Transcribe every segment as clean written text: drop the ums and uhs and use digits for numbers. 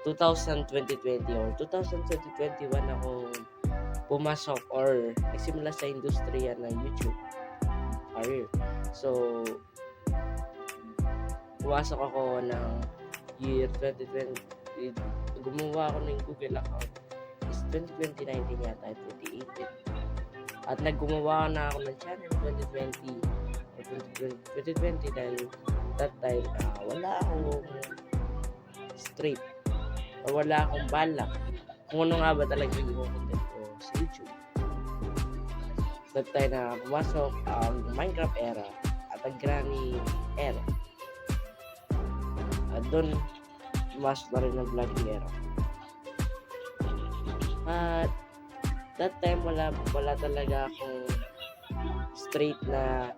2020 or 2021 ako pumasok or nagsimula sa industriya ng YouTube career. So, pumasok ako ng year 2020. Gumawa ako ng Google account is 2019 yata, 2018. At naggumawa na ako ng channel 2020 or 2020 dahil that time wala akong straight o wala akong balak kung ano nga ba talaga yung content ko sa YouTube. That time na pumasok ang Minecraft era at ang Granny era. At doon pumasok na rin ang vlogging era. At that time wala talaga akong straight na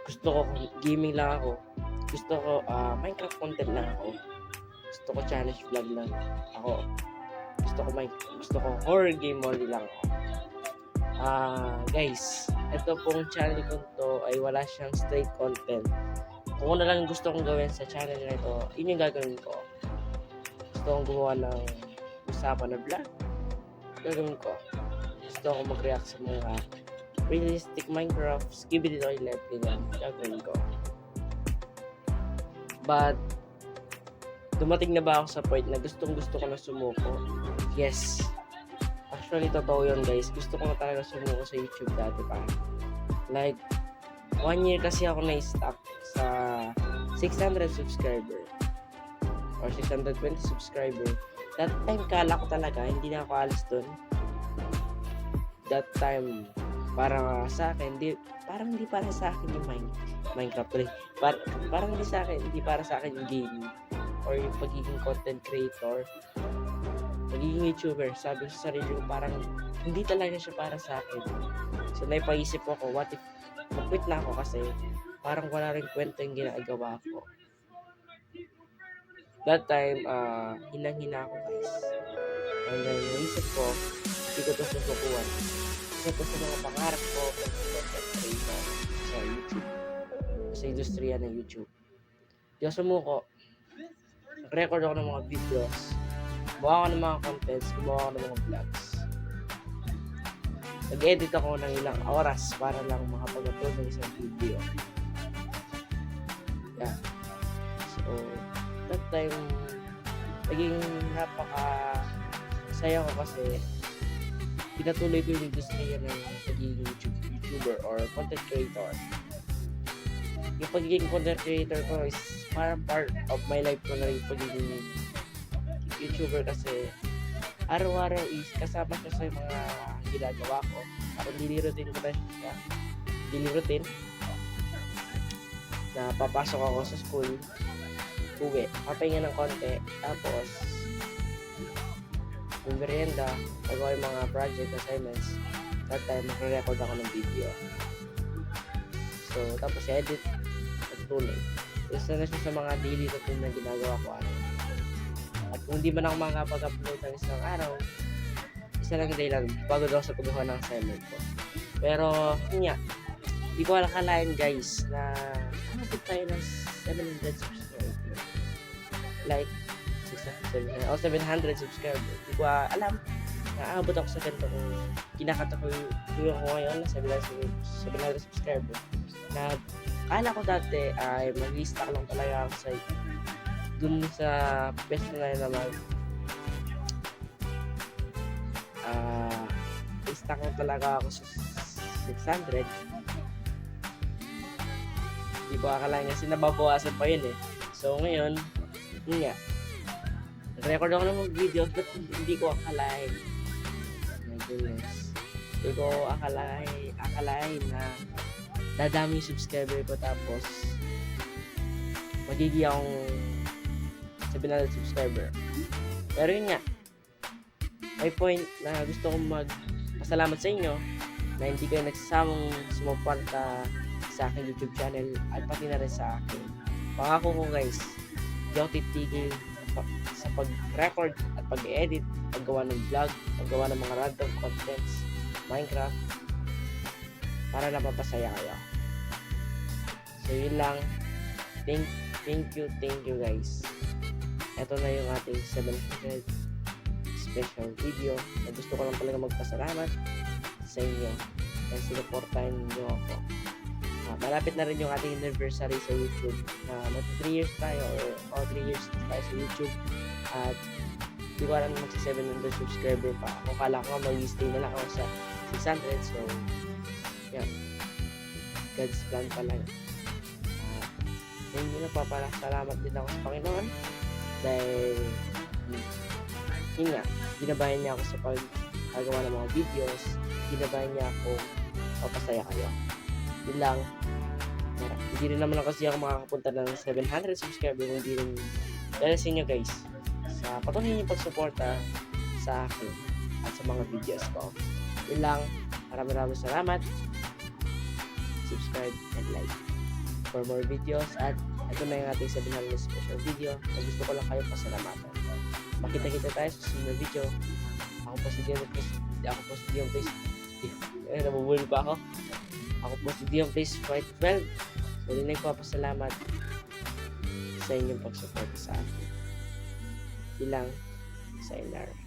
gusto ko gaming lang ako. Gusto ko Minecraft content lang ako. Gusto ko challenge vlog lang ako. Gusto ko horror game only lang ako. Guys, ito pong channel ko to ay wala siyang straight content. Kung ano lang gusto kong gawin sa channel na ito, yun yung gagawin ko. Gusto kong gumawa ng usapan na vlog, gagawin ko. Gusto kong mag-react sa mga realistic Minecraft, Skibidi Toilet, ganyan, gagawin ko. But, dumating na ba ako sa point na gusto ko na sumuko? Yes. Actually, totoo yun guys. Gusto ko na talaga sumuko sa YouTube dati pa. Like, 1 year kasi ako na-stuck sa 600 subscriber or 620 subscriber. That time, kala ko talaga, hindi na ako alis dun. That time, parang sa akin, parang hindi para sa akin yung Minecraft. Parang hindi para sa akin yung gaming or yung pagiging content creator, pagiging YouTuber. Sabi ko sa sarili ko, parang hindi talaga siya para sa akin. So, naipaisip ako, what if mag-quit na ako kasi parang wala rin kwento yung ginagawa ko. That time, hinang-hina ako guys. And then, naisip ko, hindi ko ito susukuan. Isa ito sa mga pangarap ko content creator sa YouTube. Sa industriya ng YouTube. Di ako sumuko. Nag-record ako ng mga videos. Gumawa ako ng mga contents. Gumawa ako ng mga vlogs. Nag-edit ako ng ilang oras para lang makapag-upload ng isang video. Yeah. So, that time, naging napaka-saya ko kasi pinatuloy ko yung industriya ng pagiging YouTuber or content creator. Yung pagiging content creator ko is parang part of my life ko na rin pagiging YouTuber kasi araw-araw is kasama siya sa mga ginagawa ko. Parang daily routine ko na siya. Daily routine. Na papasok ako sa school, uwi, papahinga ng konti, tapos yung merienda, nagawa yung mga project assignments. That time, magre-record ako ng video. So, tapos edit at tuloy. Isa na siya sa mga daily routine na ginagawa ko araw. At kung hindi man ako makapag-upload ng isang araw, isa lang dahilan, bago daw sa paggawa ng assignment ko. Pero, yun nga, hindi ko akalain guys na nakapit tayo ng 700 subscribers. Like, 700 subscribers. Hindi ko alam na aabot ako sa ganito kung kinakata ko yung ko ngayon na 700 subscribers. Na kala ko dati ay mag-i-stack lang talaga ako sa dun sa best na naman i-stack lang talaga ako sa 600. Hindi ko akalain kasi nababawasan pa yun eh. So ngayon, yun nga, nag-record ako ng mga videos but hindi ko akalain. My goodness. Hindi ko akalain na dadami yung subscriber ko tapos magiging akong 700 subscriber. Pero yun nga, may point na gusto kong magpasalamat sa inyo na hindi kayo nagsasamang sumuporta sa aking YouTube channel at pati na rin sa akin. Pangako ko guys, hindi ako titigil sa pag-record at pag-edit, paggawa ng vlog, paggawa ng mga random contents, Minecraft, para na mapasaya kayo. So yun lang. Thank you guys. And ito na yung ating 700 special video na gusto ko lang talaga magpasalamat sa inyo dahil sinuportahan niyo ako. Malapit na rin yung ating anniversary sa YouTube na 3 years tayo or 3 years tayo sa YouTube at di ko alam magsa 700 subscriber pa. Ako kala ko mag-stay na lang ako sa 600, so yan, God's plan pala yun. Hindi na papasalamat din ako sa Panginoon dahil yun nga, ginabayan niya ako sa paggawa ng mga videos, ginabayan niya ako papasaya kayo. Yun lang. Hindi rin naman kasi ako makakapunta ng 700 subscriber kung hindi rin dahil sa inyo guys sa patuloy niyong pagsuporta sa akin at sa mga videos ko. Yun lang. Maraming salamat. Subscribe and like for more videos at ito na yung ating 700 special video na gusto ko lang kayo pasalamatan. Makita-kita tayo sa susunod na video. Ako po si Dion Place. Nabubuli pa ako. Ako po si Dion Place Fight 12. Muli nagpapasalamat sa inyong pagsuporta sa akin. Ilang sayonara.